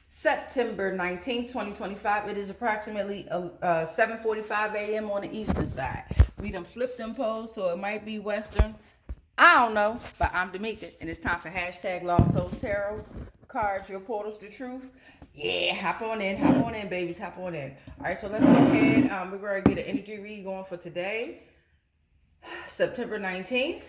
September 19th, 2025. It is approximately 7:45 a.m. on the eastern side. We done flipped them poles, so it might be western. I don't know, but I'm D'Amica, and it's time for hashtag Lost Souls Tarot. Cards, your portals to truth. Yeah, hop on in, babies, hop on in. All right, so let's go ahead. We're going to get an energy read going for today, September 19th.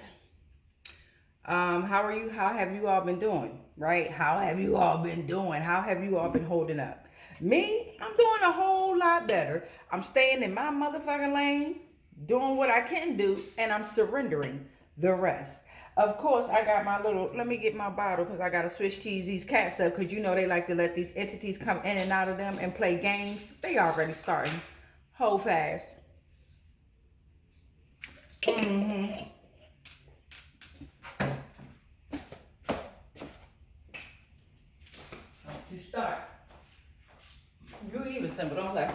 How are you? How have you all been doing? Right? How have you all been doing? How have you all been holding up? Me, I'm doing a whole lot better. I'm staying in my motherfucking lane, doing what I can do, and I'm surrendering the rest. Of course, I got my little, let me get my bottle because I got to switch these cats up because you know they like to let these entities come in and out of them and play games. They already starting. Hold fast. Mm-hmm. You start. You even simple, don't play.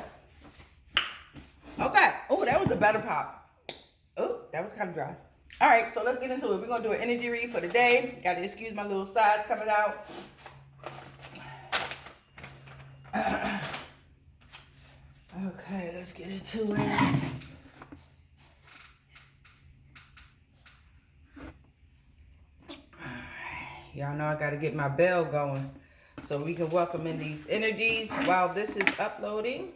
Okay. Oh, that was a better pop. Oh, that was kind of dry. All right, so let's get into it. We're going to do an energy read for the day. Got to excuse my little sides coming out. Okay, let's get into it. Y'all know I got to get my bell going so we can welcome in these energies while this is uploading.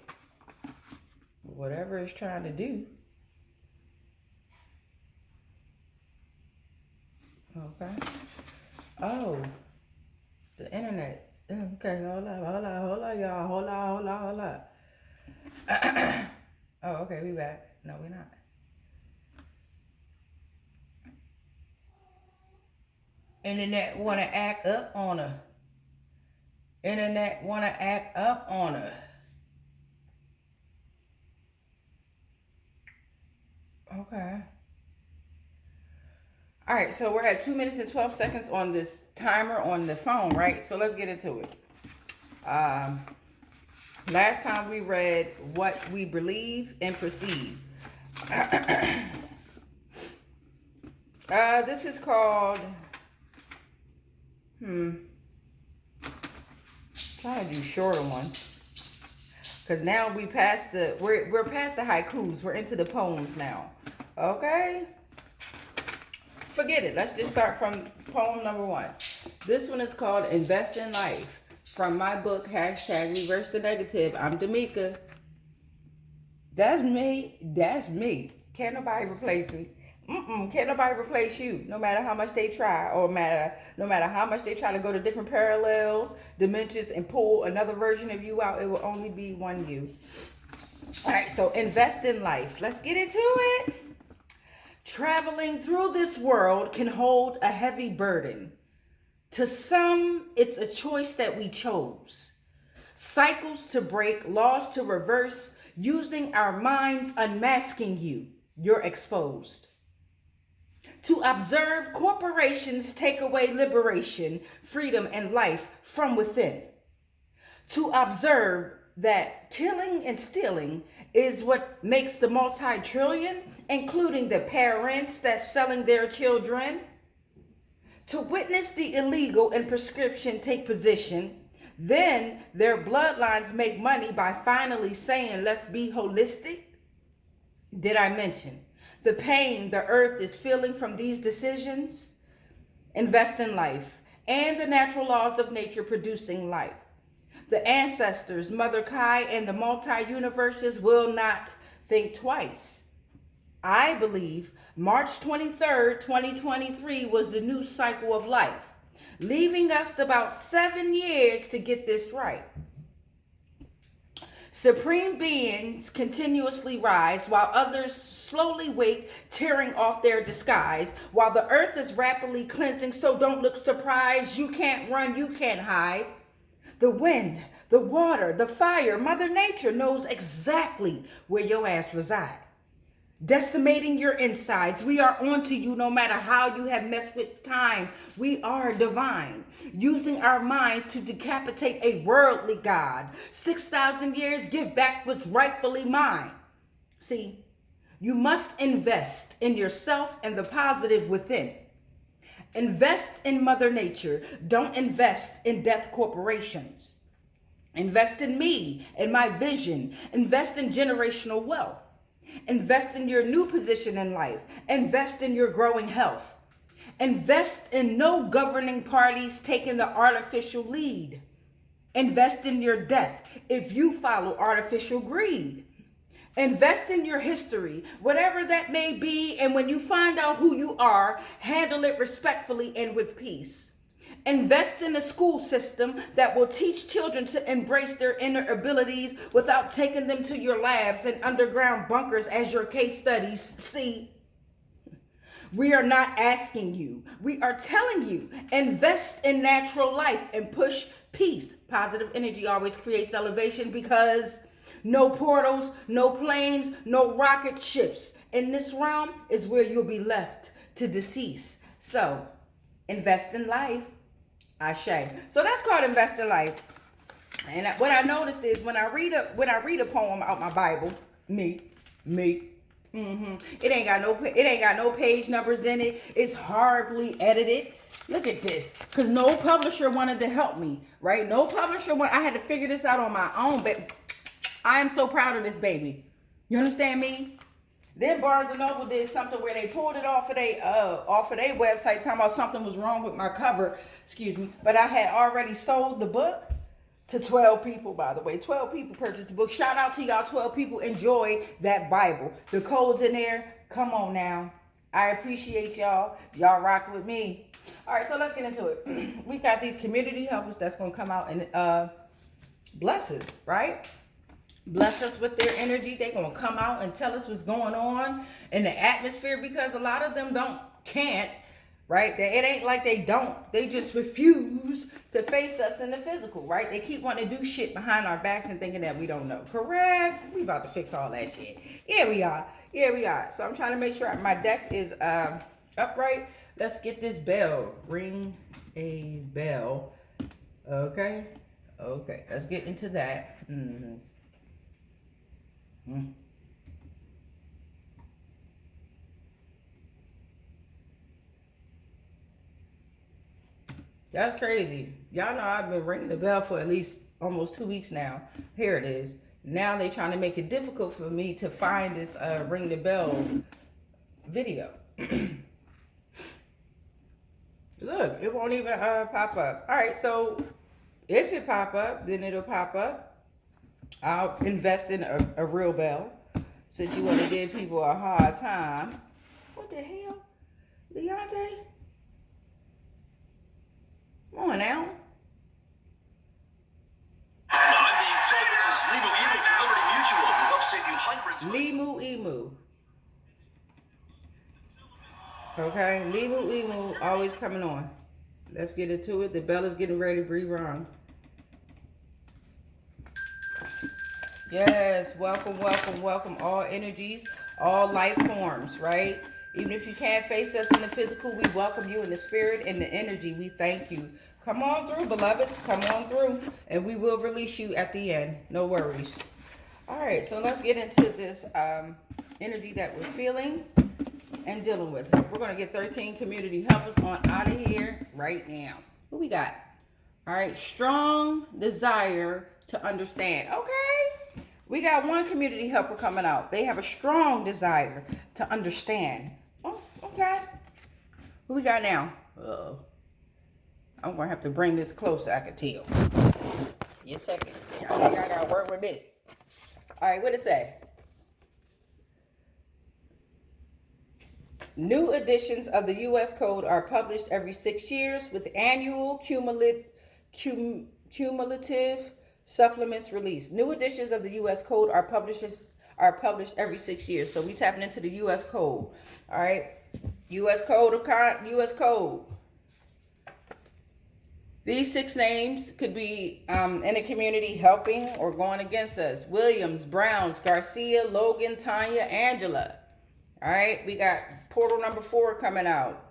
Whatever it's trying to do. Okay. Oh, the internet. Okay, hold on, y'all. Hold on. Oh, okay, we back. No, we're not. Internet wanna act up on her. Internet wanna act up on her. Okay. All right, so we're at 2 minutes and 12 seconds on this timer on the phone, right? So let's get into it. Last time we read what we believe and perceive. This is called, trying to do shorter ones. Because now we're past the haikus. We're into the poems now. Okay? Forget it. Let's just start from poem number 1. This one is called Invest in Life. From my book, hashtag Reverse the Negative. I'm D'Amica. That's me. That's me. Can't nobody replace me. Can't nobody replace you, no matter how much they try, or no matter how much they try to go to different parallels, dimensions, and pull another version of you out. It will only be one you. All right, so invest in life. Let's get into it. Traveling through this world can hold a heavy burden. To some, it's a choice that we chose. Cycles to break, laws to reverse, using our minds, unmasking you. You're exposed. To observe corporations take away liberation, freedom, and life from within. To observe that killing and stealing is what makes the multi-trillion, including the parents that's selling their children. To witness the illegal and prescription take position, then their bloodlines make money by finally saying, let's be holistic. Did I mention the pain the earth is feeling from these decisions? Invest in life and the natural laws of nature producing life. The ancestors, Mother Kai, and the multi-universes will not think twice. I believe March 23rd, 2023 was the new cycle of life, leaving us about 7 years to get this right. Supreme beings continuously rise while others slowly wake, tearing off their disguise, while the earth is rapidly cleansing, so don't look surprised. You can't run, you can't hide. The wind, the water, the fire, Mother Nature knows exactly where your ass reside. Decimating your insides. We are onto you no matter how you have messed with time. We are divine, using our minds to decapitate a worldly God. 6,000 years, give back what's rightfully mine. See, you must invest in yourself and the positive within. Invest in Mother Nature. Don't invest in death corporations. Invest in me and my vision. Invest in generational wealth. Invest in your new position in life. Invest in your growing health. Invest in no governing parties taking the artificial lead. Invest in your death if you follow artificial greed. Invest in your history, whatever that may be, and when you find out who you are, handle it respectfully and with peace. Invest in a school system that will teach children to embrace their inner abilities without taking them to your labs and underground bunkers as your case studies. See, we are not asking you. We are telling you, invest in natural life and push peace. Positive energy always creates elevation, because no portals, no planes, no rocket ships. In this realm is where you'll be left to decease. So, invest in life. Ashe. So that's called invest in life. And what I noticed is when I read a poem out my Bible, it ain't got no page numbers in it. It's horribly edited. Look at this, because no publisher wanted to help me, right? No publisher I had to figure this out on my own, but I am so proud of this baby. You understand me? Then Barnes & Noble did something where they pulled it off of their website, talking about something was wrong with my cover. Excuse me. But I had already sold the book to 12 people, by the way. 12 people purchased the book. Shout out to y'all 12 people. Enjoy that Bible. The code's in there. Come on now. I appreciate y'all. Y'all rock with me. All right, so let's get into it. We got these community helpers that's going to come out and bless us, right? Bless us with their energy. They're going to come out and tell us what's going on in the atmosphere, because a lot of them can't, right? It ain't like they don't. They just refuse to face us in the physical, right? They keep wanting to do shit behind our backs and thinking that we don't know. Correct? We about to fix all that shit. Yeah, we are. Yeah, we are. So I'm trying to make sure my deck is upright. Let's get this bell. Ring a bell. Okay. Okay. Let's get into that. That's crazy. Y'all know I've been ringing the bell for at least almost 2 weeks now. Here it is. Now they trying to make it difficult for me to find this ring the bell video. Look, it won't even pop up. All right, so if it pop up, then it'll pop up. I'll invest in a real bell, since you want to give people a hard time. What the hell? Leontay? Come on now. I'm being told this is Limu Emu from Liberty Mutual, who helps save you hundreds of... Limu Emu. Okay, Limu Emu always coming on. Let's get into it. The bell is getting ready to be rung. Yes, welcome, welcome, welcome. All energies, all life forms, right? Even if you can't face us in the physical, we welcome you in the spirit and the energy. We thank you. Come on through, beloveds. Come on through. And we will release you at the end. No worries. All right, so let's get into this energy that we're feeling and dealing with. We're going to get 13 community helpers on out of here right now. What we got? All right, strong desire to understand. Okay. We got one community helper coming out. They have a strong desire to understand. Oh, okay. What we got now? I'm going to have to bring this closer, I can tell. Yes, second. I think I got to work with me. All right, what it say? New editions of the U.S. Code are published every 6 years with annual cumulative supplements released. New editions of the U.S. Code are published every 6 years. So we tapping into the U.S. Code. All right. U.S. Code. U.S. Code. These 6 names could be in the community helping or going against us. Williams, Browns, Garcia, Logan, Tanya, Angela. All right. We got portal number 4 coming out.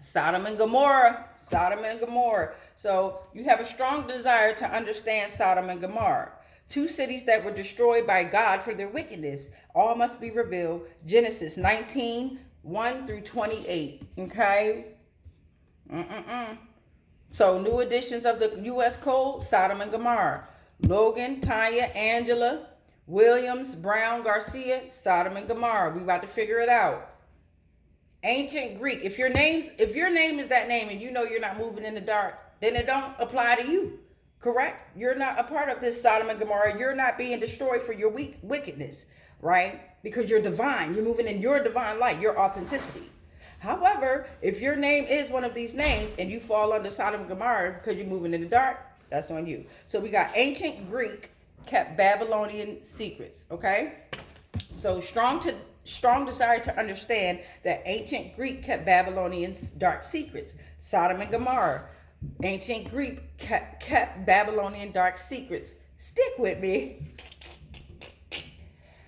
Sodom and Gomorrah. Sodom and Gomorrah. So you have a strong desire to understand Sodom and Gomorrah. 2 cities that were destroyed by God for their wickedness. All must be revealed. Genesis 19, 1 through 28. Okay? So new editions of the U.S. Code, Sodom and Gomorrah. Logan, Tanya, Angela, Williams, Brown, Garcia, Sodom and Gomorrah. We about to figure it out. Ancient Greek. If your name is that name and you know you're not moving in the dark, then it don't apply to you. Correct? You're not a part of this Sodom and Gomorrah. You're not being destroyed for your wickedness, right? Because you're divine. You're moving in your divine light, your authenticity. However, if your name is one of these names and you fall under Sodom and Gomorrah because you're moving in the dark, that's on you. So we got ancient Greek kept Babylonian secrets, okay? So strong desire to understand that ancient Greek kept Babylonian dark secrets. Sodom and Gomorrah. Ancient Greek kept Babylonian dark secrets. Stick with me.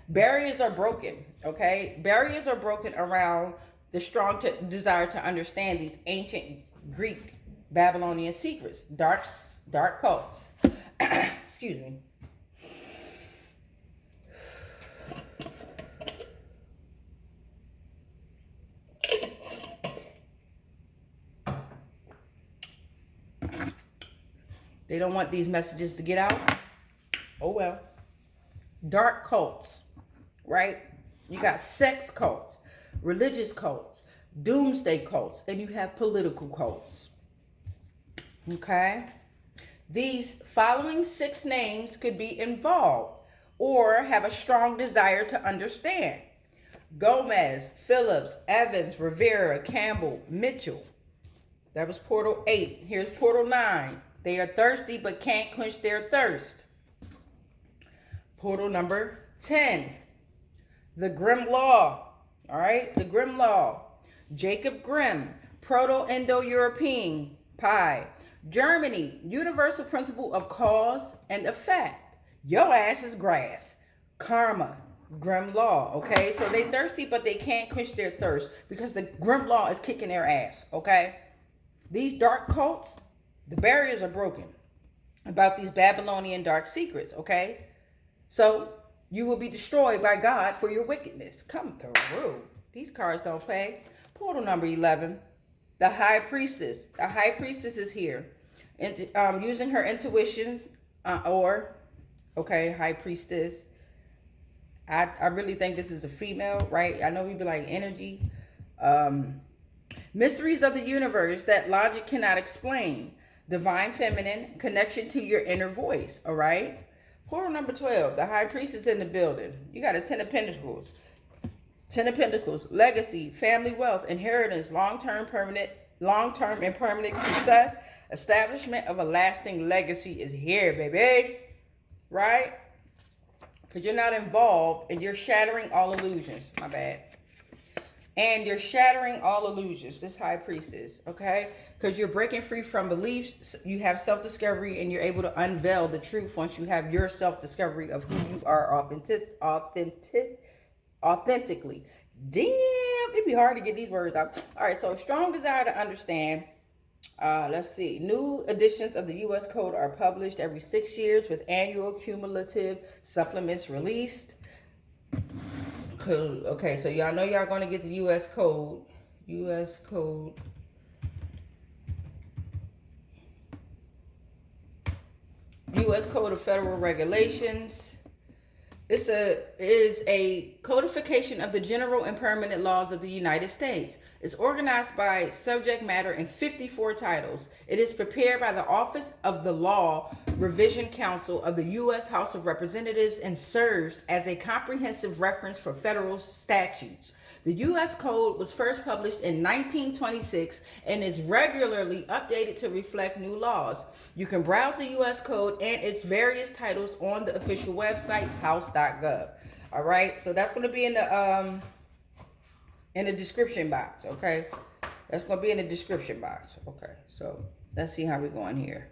Barriers are broken, okay? Barriers are broken around the strong desire to understand these ancient Greek Babylonian secrets, dark cults. Excuse me. They don't want these messages to get out. Oh well. Dark cults, right? You got sex cults, religious cults, doomsday cults, and you have political cults. Okay? These following 6 names could be involved or have a strong desire to understand. Gomez, Phillips, Evans, Rivera, Campbell, Mitchell. That was portal 8. Here's portal 9. They are thirsty but can't quench their thirst. Portal number 10. The Grimm Law. All right? The Grimm Law. Jacob Grimm. Proto-Indo-European. Pi. Germany. Universal principle of cause and effect. Your ass is grass. Karma. Grimm Law. Okay? So they thirsty but they can't quench their thirst because the Grimm Law is kicking their ass. Okay? These dark cults, the barriers are broken about these Babylonian dark secrets, okay? So you will be destroyed by God for your wickedness. Come through. These cards don't play. Portal number 11, the High Priestess. The High Priestess is here. Using her intuitions High Priestess. I really think this is a female, right? I know we'd be like energy. Mysteries of the universe that logic cannot explain. Divine feminine, connection to your inner voice, all right? Portal number 12, the High Priestess in the building. You got a 10 of Pentacles. 10 of Pentacles, legacy, family wealth, inheritance, long-term and permanent success, establishment of a lasting legacy is here, baby. Right? Because you're not involved and you're shattering all illusions. My bad. And you're shattering all illusions, this High Priestess, okay? Because you're breaking free from beliefs. You have self-discovery and you're able to unveil the truth once you have your self-discovery of who you are authentically. Damn, it'd be hard to get these words out. All right, so strong desire to understand. Let's see. New editions of the U.S. Code are published every 6 years with annual cumulative supplements released. Okay, so y'all know y'all going to get the U.S. Code. U.S. Code. U.S. Code of Federal Regulations. This is a codification of the general and permanent laws of the United States. It's organized by subject matter in 54 titles. It is prepared by the Office of the Law Revision Council of the U.S. House of Representatives and serves as a comprehensive reference for federal statutes. The U.S. Code was first published in 1926 and is regularly updated to reflect new laws. You can browse the U.S. Code and its various titles on the official website, house.gov. All right, so that's going to be in the description box, okay? That's going to be in the description box, okay? So let's see how we're going here.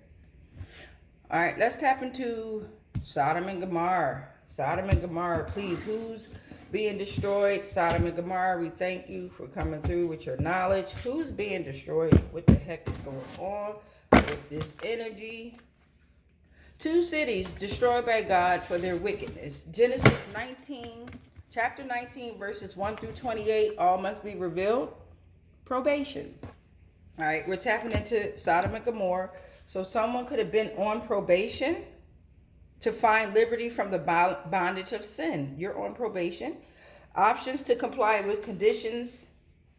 All right, let's tap into Sodom and Gomorrah. Sodom and Gomorrah, please. Who's being destroyed? Sodom and Gomorrah, we thank you for coming through with your knowledge. Who's being destroyed? What the heck is going on with this energy? 2 cities destroyed by God for their wickedness. Genesis 19, chapter 19, verses 1 through 28. All must be revealed. Probation. All right, we're tapping into Sodom and Gomorrah. So someone could have been on probation. to find liberty from the bondage of sin. You're on probation. Options to comply with conditions.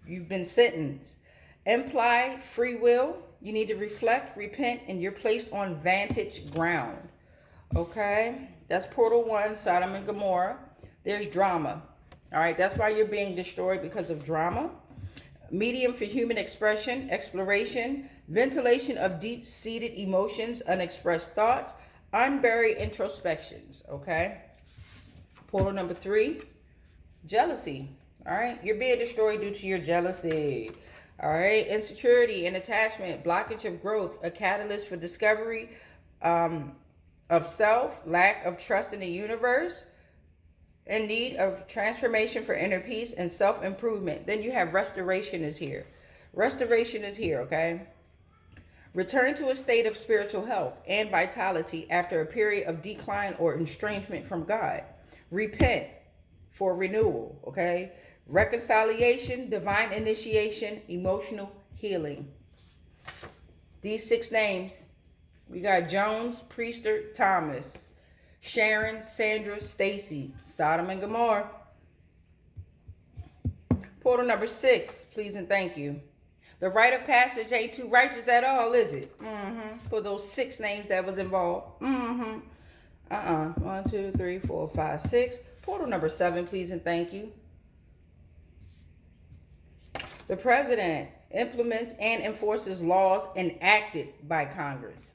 You've been sentenced. Imply free will. You need to reflect, repent, and you're placed on vantage ground. Okay? That's portal 1, Sodom and Gomorrah. There's drama. All right? That's why you're being destroyed, because of drama. Medium for human expression, exploration, ventilation of deep-seated emotions, unexpressed thoughts, unburied introspections. Okay? Portal number 3, jealousy. All right? You're being destroyed due to your jealousy. All right? Insecurity and attachment, blockage of growth, a catalyst for discovery of self, lack of trust in the universe, in need of transformation for inner peace and self-improvement. Then you have restoration is here. Restoration is here, okay? Return to a state of spiritual health and vitality after a period of decline or estrangement from God. Repent for renewal, okay? Reconciliation, divine initiation, emotional healing. These 6 names, we got Jones, Priester, Thomas, Sharon, Sandra, Stacy, Sodom and Gomorrah. Portal number 6, please and thank you. The rite of passage ain't too righteous at all, is it? For those 6 names that was involved. 1, 2, 3, 4, 5, 6. Portal number 7, please and thank you. The president implements and enforces laws enacted by Congress.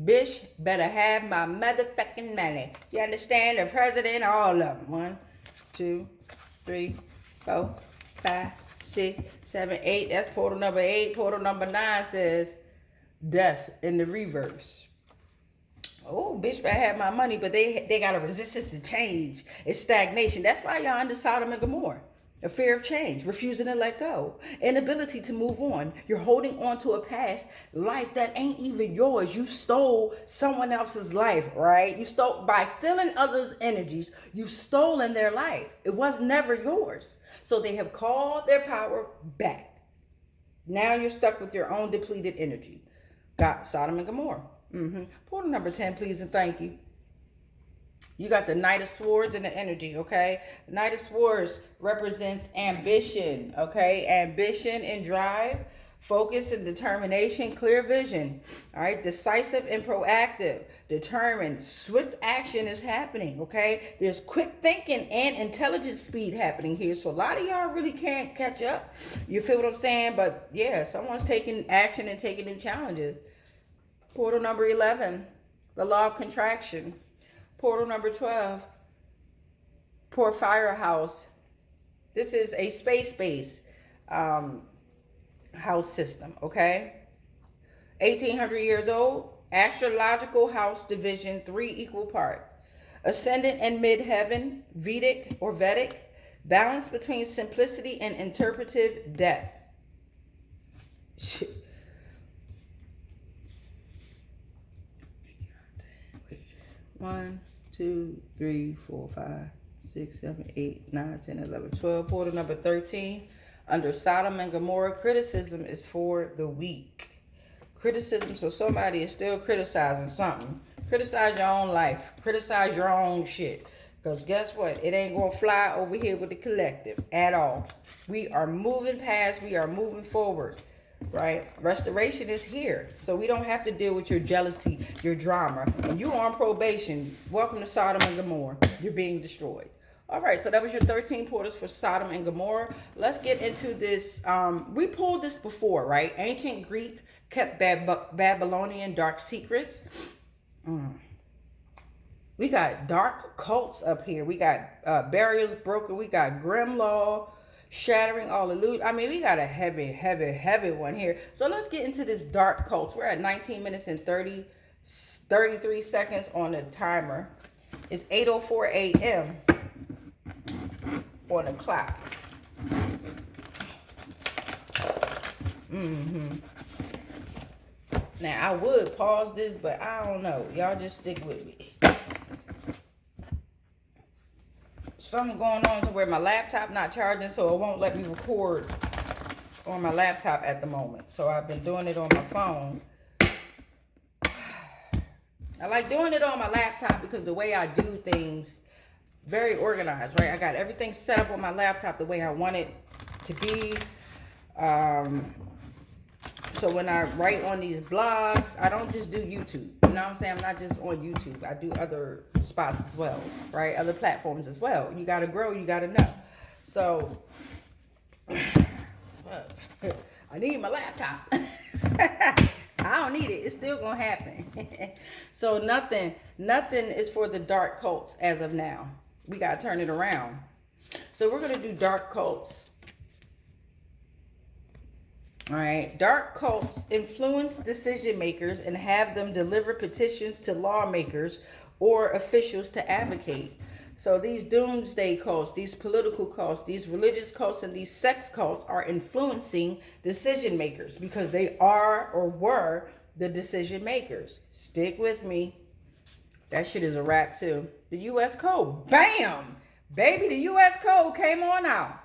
Bish better have my motherfucking money. You understand? The president, all of them. 1, 2, 3, 4, 5, 6, 7, 8. That's portal number 8. Portal number 9 says death in the reverse. Oh, bitch better have my money, but they got a resistance to change. It's stagnation. That's why y'all under Sodom and Gomorrah. A fear of change, refusing to let go, inability to move on. You're holding on to a past life that ain't even yours. You stole someone else's life, right? You stole, by stealing others' energies, you've stolen their life. It was never yours. So they have called their power back. Now you're stuck with your own depleted energy. Got Sodom and Gomorrah. Portal number 10, please and thank you. You got the Knight of Swords and the energy, okay? The Knight of Swords represents ambition, okay? Ambition and drive, focus and determination, clear vision, all right? Decisive and proactive, determined, swift action is happening, okay? There's quick thinking and intelligent speed happening here. So a lot of y'all really can't catch up. You feel what I'm saying? But yeah, someone's taking action and taking new challenges. Portal number 11, the law of contraction. Portal number 12, Porphyra House. This is a space-based house system, okay? 1800 years old, astrological house division, 3 equal parts. Ascendant and mid-heaven, Vedic or Vedic, balance between simplicity and interpretive depth. 1, 2, 3, 4, 5, 6, 7, 8, 9, 10, 11, 12. Portal number 13. Under Sodom and Gomorrah, criticism is for the weak. Criticism, so somebody is still criticizing something. Criticize your own life. Criticize your own shit. Because guess what? It ain't going to fly over here with the collective at all. We are moving past. We are moving forward. Right? Restoration is here. So we don't have to deal with your jealousy, your drama. And you're on probation. Welcome to Sodom and Gomorrah. You're being destroyed. All right, so that was your 13 portals for Sodom and Gomorrah. Let's get into this. We pulled this before, right? Ancient Greek kept Babylonian dark secrets. We got dark cults up here. We got barriers broken. We got Grimm Law, shattering all illusion. I mean, we got a heavy one here. So let's get into this dark cults. We're at 19 minutes and 33 seconds on the timer. It's 8:04 a.m. on the clock. Now, I would pause this, but I don't know. Y'all just stick with me. Something going on to where my laptop not charging, so it won't let me record on my laptop at the moment. So I've been doing it on my phone. I like doing it on my laptop because the way I do things, very organized, right? I got everything set up on my laptop the way I want it to be. So when I write on these blogs, I don't just do YouTube. You know what I'm saying? I'm not just on YouTube. I do other spots as well, right? Other platforms as well. You got to grow. You got to know. So I need my laptop. I don't need it. It's still going to happen. So nothing is for the dark cults as of now. We got to turn it around. So we're going to do dark cults. All right. Dark cults influence decision makers and have them deliver petitions to lawmakers or officials to advocate. So these doomsday cults, these political cults, these religious cults, and these sex cults are influencing decision makers because they are or were the decision makers. Stick with me. That shit is a wrap too. The U.S. Code. Bam! Baby, the U.S. Code came on out.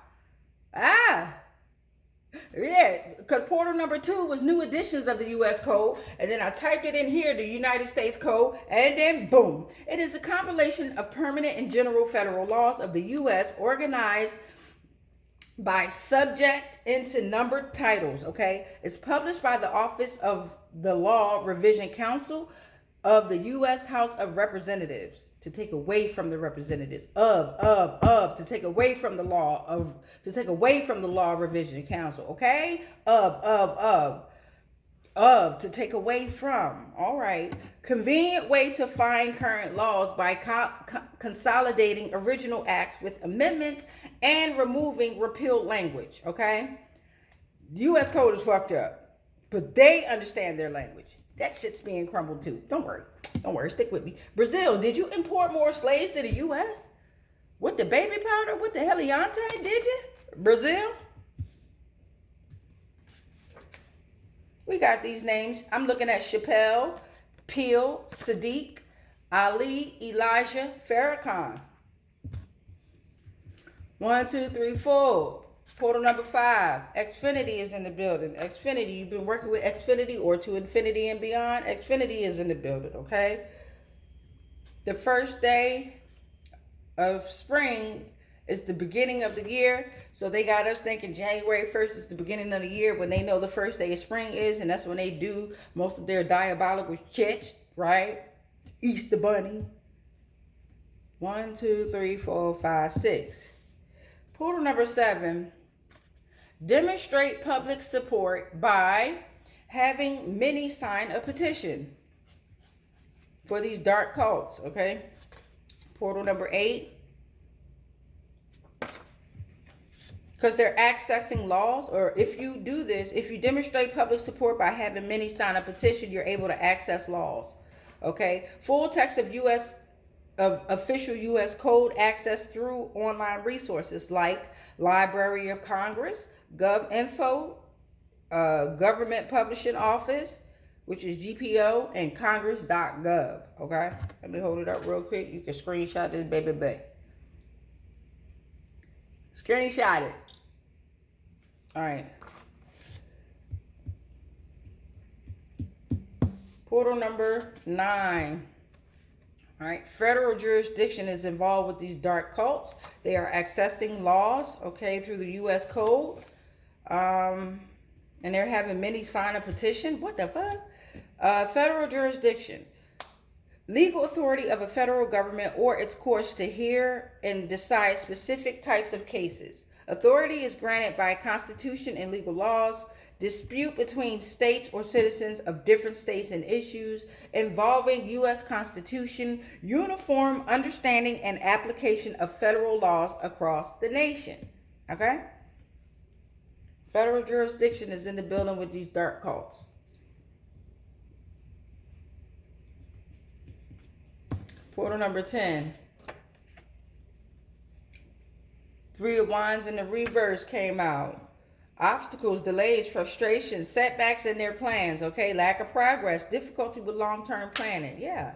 Yeah, because portal number 2 was new editions of the U.S. Code, and then I typed it in here, the United States Code, and then boom. It is a compilation of permanent and general federal laws of the U.S. organized by subject into numbered titles, okay? It's published by the Office of the Law Revision Council of the U.S. House of Representatives, to take away from the representatives to take away from the law revision council, okay? To take away from. All right. Convenient way to find current laws by consolidating original acts with amendments and removing repealed language, okay? U.S. Code is fucked up, but they understand their language. That shit's being crumbled too. Don't worry. Stick with me. Brazil, did you import more slaves to the U.S.? With the baby powder? With the Heliante? Did you? Brazil? We got these names. I'm looking at Chappelle, Peel, Sadiq, Ali, Elijah, Farrakhan. 1, 2, 3, 4. Portal number 5. Xfinity is in the building. Xfinity, you've been working with Xfinity or to infinity and beyond. Xfinity is in the building, okay? The first day of spring is the beginning of the year. So they got us thinking January 1st is the beginning of the year when they know the first day of spring is. And that's when they do most of their diabolical shit, right? Easter Bunny. 1, 2, 3, 4, 5, 6. Portal number 7. Demonstrate public support by having many sign a petition for these dark cults, okay? Portal number 8. Because they're accessing laws, or if you do this, if you demonstrate public support by having many sign a petition, you're able to access laws, okay? Full text of official U.S. Code access through online resources like Library of Congress, GovInfo, Government Publishing Office, which is GPO, and Congress.gov, okay? Let me hold it up real quick. You can screenshot this baby. Screenshot it. All right. Portal number 9. All right, federal jurisdiction is involved with these dark cults. They are accessing laws, okay, through the U.S. Code. And they're having many sign a petition. What the fuck? Federal jurisdiction. Legal authority of a federal government or its courts to hear and decide specific types of cases. Authority is granted by Constitution and legal laws. Dispute between states or citizens of different states and issues involving U.S. Constitution, uniform understanding and application of federal laws across the nation. Okay? Federal jurisdiction is in the building with these dark cults. Portal number 10. 3 of Wands in the reverse came out. Obstacles, delays, frustrations, setbacks in their plans, okay? Lack of progress, difficulty with long-term planning. Yeah.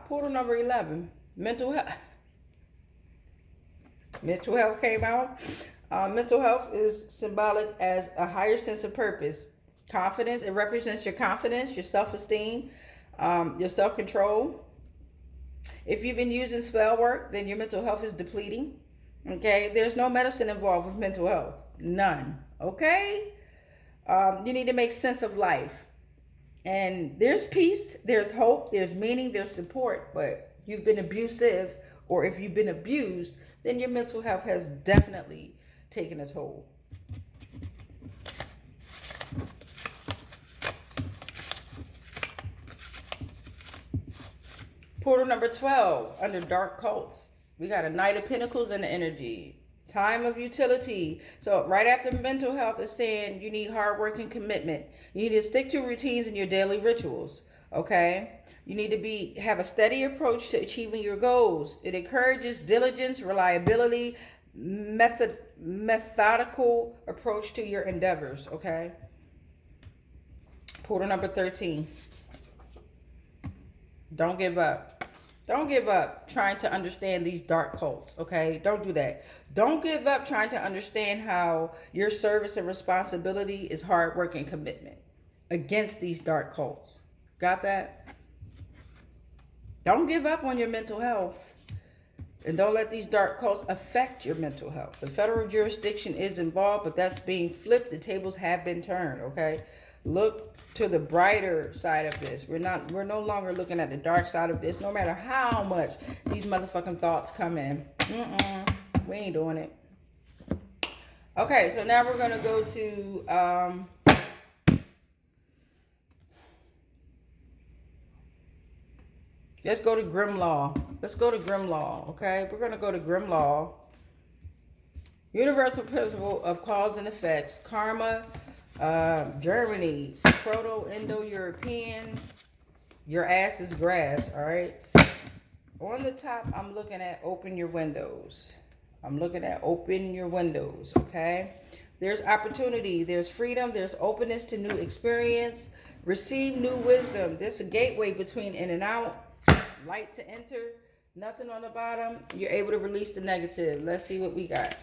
Portal number 11. Mental health. Mental health came out. Mental health is symbolic as a higher sense of purpose. Confidence, it represents your confidence, your self-esteem. Your self-control. If you've been using spell work, then your mental health is depleting. Okay, there's no medicine involved with mental health. None. Okay, you need to make sense of life. And there's peace, there's hope, there's meaning, there's support. But you've been abusive, or if you've been abused, then your mental health has definitely taken a toll. Portal number 12, under dark cults. We got a Knight of Pentacles in the energy. Time of utility. So right after mental health is saying you need hard work and commitment. You need to stick to routines in your daily rituals. Okay? You need to have a steady approach to achieving your goals. It encourages diligence, reliability, methodical approach to your endeavors. Okay? Portal number 13. Don't give up. Don't give up trying to understand these dark cults, okay? Don't do that. Don't give up trying to understand how your service and responsibility is hard work and commitment against these dark cults. Got that? Don't give up on your mental health. And don't let these dark cults affect your mental health. The federal jurisdiction is involved, but that's being flipped. The tables have been turned, okay? Look to the brighter side of this. We're no longer looking at the dark side of this, no matter how much these motherfucking thoughts come in. We ain't doing it. Okay, so now we're gonna go to let's go to Grimm Law. Let's go to Grimm Law, okay? We're gonna go to Grimm Law. Universal principle of cause and effects, karma, Germany, Proto-Indo-European, your ass is grass, all right? On the top, I'm looking at open your windows. I'm looking at open your windows, okay? There's opportunity, there's freedom, there's openness to new experience, receive new wisdom. There's a gateway between in and out, light to enter, nothing on the bottom. You're able to release the negative. Let's see what we got.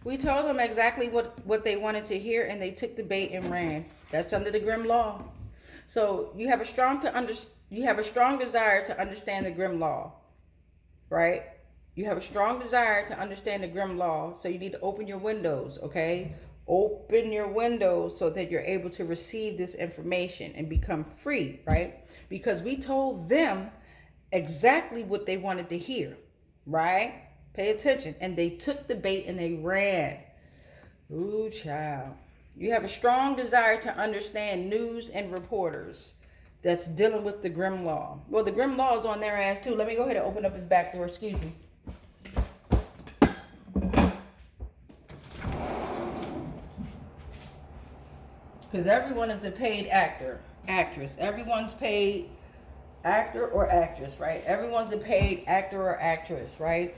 We told them exactly what they wanted to hear, and they took the bait and ran. That's under the Grimm Law. So you have a strong desire to understand the Grimm Law, right? You have a strong desire to understand the Grimm Law, so you need to open your windows, okay? Open your windows so that you're able to receive this information and become free, right? Because we told them exactly what they wanted to hear, right? Pay attention. And they took the bait and they ran. Ooh, child. You have a strong desire to understand news and reporters that's dealing with the Grimm Law. Well, the Grimm Law is on their ass too. Let me go ahead and open up this back door. Excuse me. Because everyone is a paid actor, actress. Everyone's paid actor or actress, right? Everyone's a paid actor or actress, right?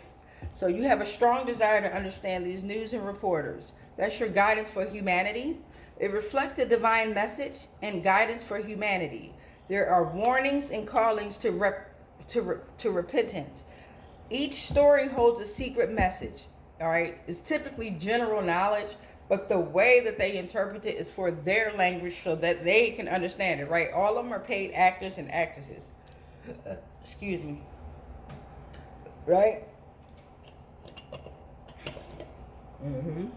So you have a strong desire to understand these news and reporters. That's your guidance for humanity. It reflects the divine message and guidance for humanity. There are warnings and callings to repentance. Each story holds a secret message, all right? It's typically general knowledge, but the way that they interpret it is for their language so that they can understand it, right? All of them are paid actors and actresses. Excuse me. Right? Mm-hmm.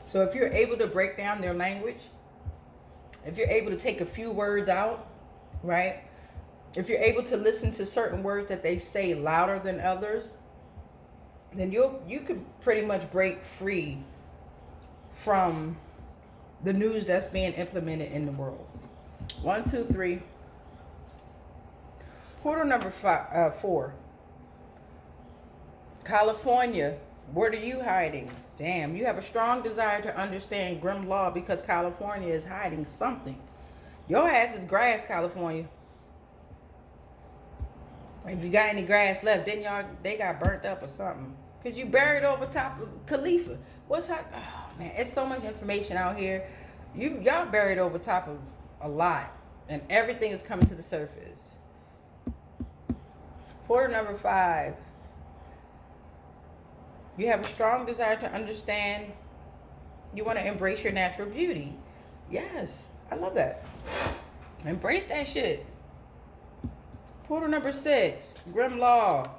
So if you're able to break down their language, if you're able to take a few words out, right? If you're able to listen to certain words that they say louder than others, then you can pretty much break free from the news that's being implemented in the world. 1, 2, 3. Portal number 4. California. What are you hiding? Damn, you have a strong desire to understand Grimm Law because California is hiding something. Your ass is grass, California. If you got any grass left, then they got burnt up or something. Because you buried over top of Khalifa. What's happening? Oh, man, it's so much information out here. Y'all buried over top of a lot. And everything is coming to the surface. Portal number 5. You have a strong desire to understand. You want to embrace your natural beauty. Yes, I love that. Embrace that shit. Portal number 6, Grimm Law.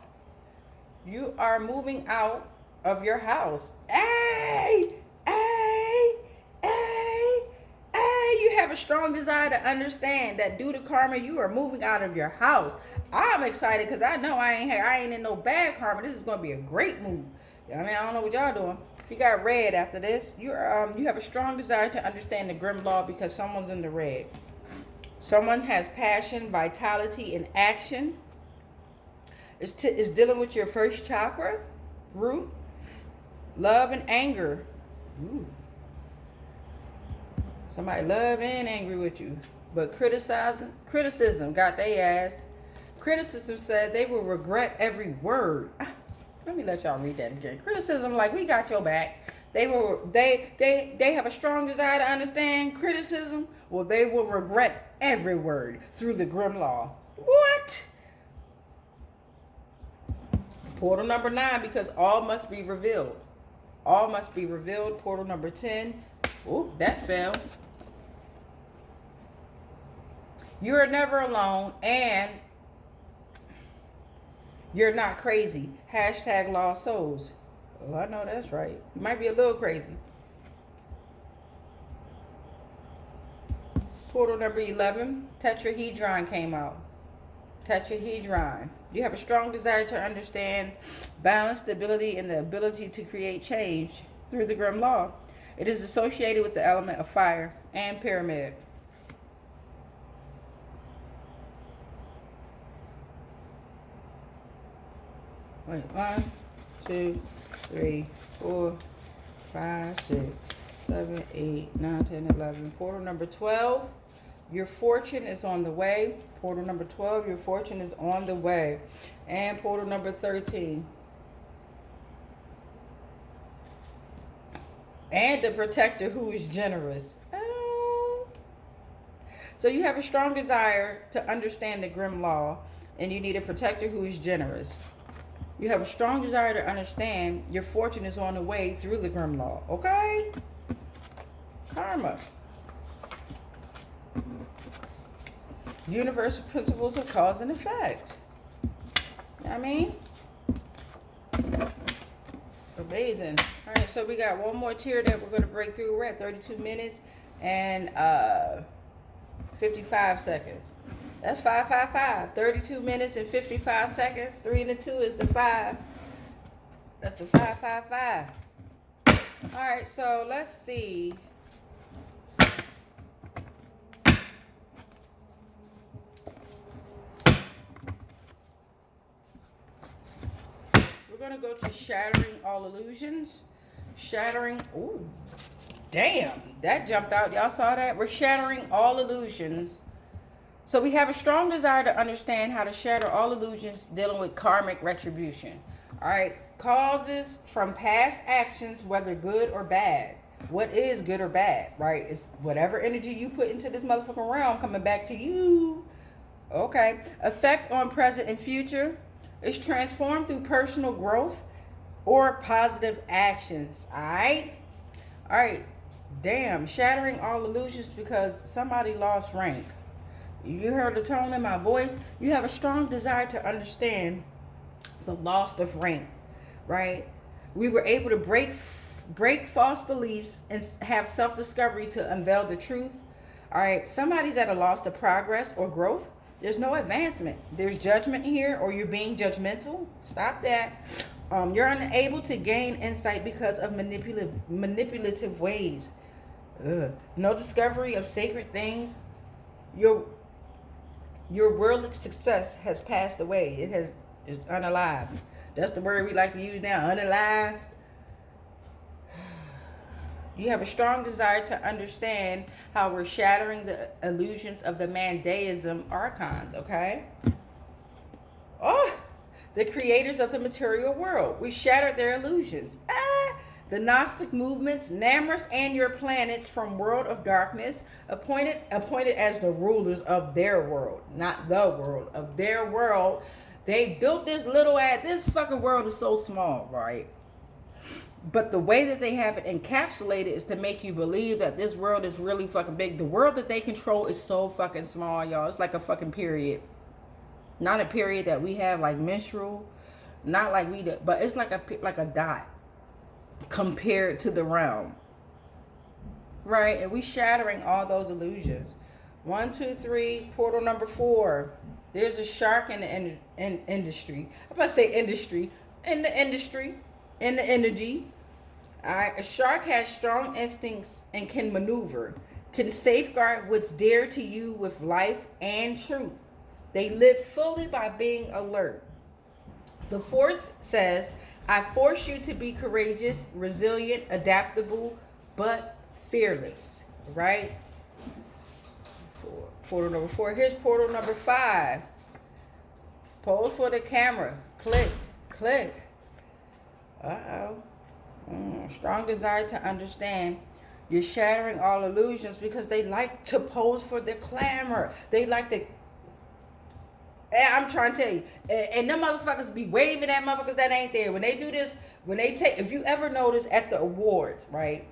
You are moving out of your house. Hey, hey, hey, hey. You have a strong desire to understand that due to karma, you are moving out of your house. I'm excited because I know I ain't in no bad karma. This is going to be a great move. I mean, I don't know what y'all doing. If you got red after this, you have a strong desire to understand the Grimm Law because someone's in the red. Someone has passion, vitality, and action. It's dealing with your first chakra, root, love, and anger. Ooh. Somebody love and angry with you. But criticism got their ass. Criticism said they will regret every word. Let me let y'all read that again. Criticism, like, we got your back. They have a strong desire to understand criticism. Well, they will regret every word through the Grimm Law. What? Portal number 9, because all must be revealed. All must be revealed. Portal number 10. Oh, that fell. You are never alone, and you're not crazy. Hashtag lost souls. Oh, I know that's right. You might be a little crazy. Portal number 11, tetrahedron came out. Tetrahedron. You have a strong desire to understand balance, stability, and the ability to create change through the Grimm Law. It is associated with the element of fire and pyramid. Wait, 1, 2, 3, 4, 5, 6, 7, 8, 9, 10, 11. Portal number 12, your fortune is on the way. Portal number 12, your fortune is on the way. And portal number 13. And the protector who is generous. Oh. So you have a strong desire to understand the Grimm Law, and you need a protector who is generous. You have a strong desire to understand your fortune is on the way through the Grimm Law. Okay? Karma. Universal principles of cause and effect. You know what I mean? Amazing. All right, so we got one more tier that we're going to break through. We're at 32 minutes and 55 seconds. That's 555. 32 minutes and 55 seconds. 3 and the 2 is the 5. That's the 555. All right, so let's see. We're going to go to shattering all illusions. Shattering. Ooh, damn. That jumped out. Y'all saw that? We're shattering all illusions. So we have a strong desire to understand how to shatter all illusions dealing with karmic retribution. All right. Causes from past actions, whether good or bad. What is good or bad, right? It's whatever energy you put into this motherfucking realm coming back to you. Okay. Effect on present and future is transformed through personal growth or positive actions. All right. All right. Damn. Shattering all illusions because somebody lost rank. You heard the tone in my voice. You have a strong desire to understand the loss of rank, right? We were able to break false beliefs and have self-discovery to unveil the truth. All right, somebody's at a loss of progress or growth. There's no advancement. There's judgment here, or you're being judgmental. Stop that. You're unable to gain insight because of manipulative ways. No discovery of sacred things. Your worldly success has passed away. It's unalive. That's the word we like to use now, unalive. You have a strong desire to understand how we're shattering the illusions of the Mandaism archons, okay? Oh, the creators of the material world. We shattered their illusions. The Gnostic movements, Namrus and your planets from world of darkness, appointed as the rulers of their world, not the world, of their world. They built this little this fucking world is so small, right? But the way that they have it encapsulated is to make you believe that this world is really fucking big. The world that they control is so fucking small, y'all. It's like a fucking period. Not a period that we have like menstrual. Not like we do, but it's like a dot compared to the realm. Right? And we shattering all those illusions. 1, 2, 3, portal number 4. There's a shark in the industry. I'm about to say industry. In the industry. In the energy. Alright. A shark has strong instincts and can maneuver. Can safeguard what's dear to you with life and truth. They live fully by being alert. The Force says, I force you to be courageous, resilient, adaptable, but fearless. Right? Portal number 4. Here's portal number 5. Pose for the camera. Click. Click. Uh-oh. Strong desire to understand. You're shattering all illusions because they like to pose for the glamour. They like to... I'm trying to tell you. And them motherfuckers be waving at motherfuckers that ain't there. When they do this, when they take... If you ever notice at the awards, right?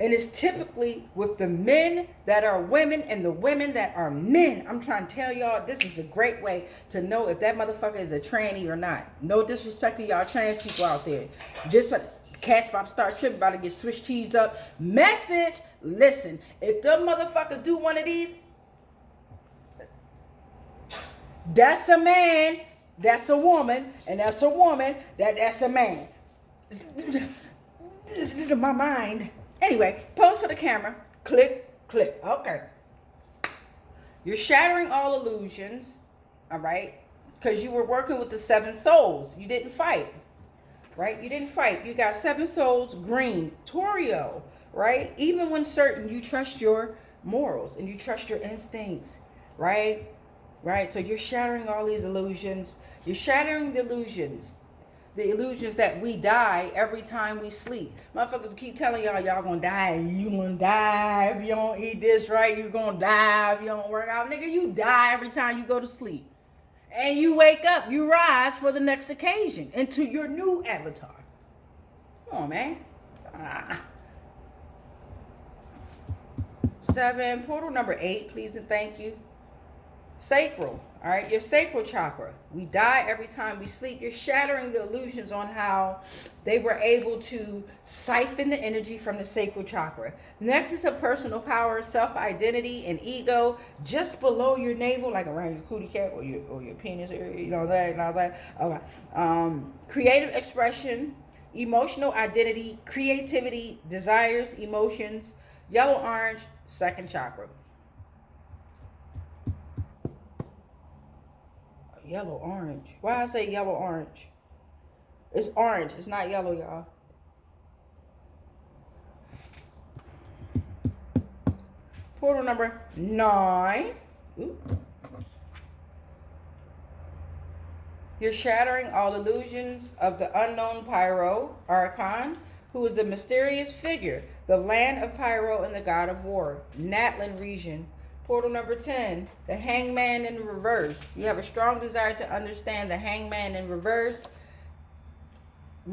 And it's typically with the men that are women and the women that are men. I'm trying to tell y'all, this is a great way to know if that motherfucker is a tranny or not. No disrespect to y'all trans people out there. This cat's about to start tripping, about to get Swiss cheese up. Message, listen, if them motherfuckers do one of these, that's a man, that's a woman, and that's a woman, that's a man. This is in my mind. Anyway, pose for the camera. Click, click. Okay. You're shattering all illusions, all right? Because you were working with the 7 souls. You didn't fight, right? You didn't fight. You got 7 souls, green, Torio, right? Even when certain, you trust your morals and you trust your instincts, right? Right? So you're shattering all these illusions. You're shattering the illusions. The illusions that we die every time we sleep. Motherfuckers keep telling y'all gonna die. You gonna die if you don't eat this right. You gonna die if you don't work out. Nigga, you die every time you go to sleep. And you wake up. You rise for the next occasion into your new avatar. Come on, man. 7, portal number 8, please and thank you. Sacral, all right, your sacral chakra. We die every time we sleep. You're shattering the illusions on how they were able to siphon the energy from the sacral chakra. Nexus of personal power, self-identity, and ego just below your navel, like around your cootie cat or your penis area, you know that. And I was like, okay. Creative expression, emotional identity, creativity, desires, emotions. Yellow, orange, second chakra. Yellow, orange. Why I say yellow, orange? It's orange. It's not yellow, y'all. Portal number 9. Ooh. You're shattering all illusions of the unknown Pyro Archon, who is a mysterious figure, the land of Pyro and the god of war, Natlan region. Portal number 10, the Hangman in reverse. You have a strong desire to understand the Hangman in reverse.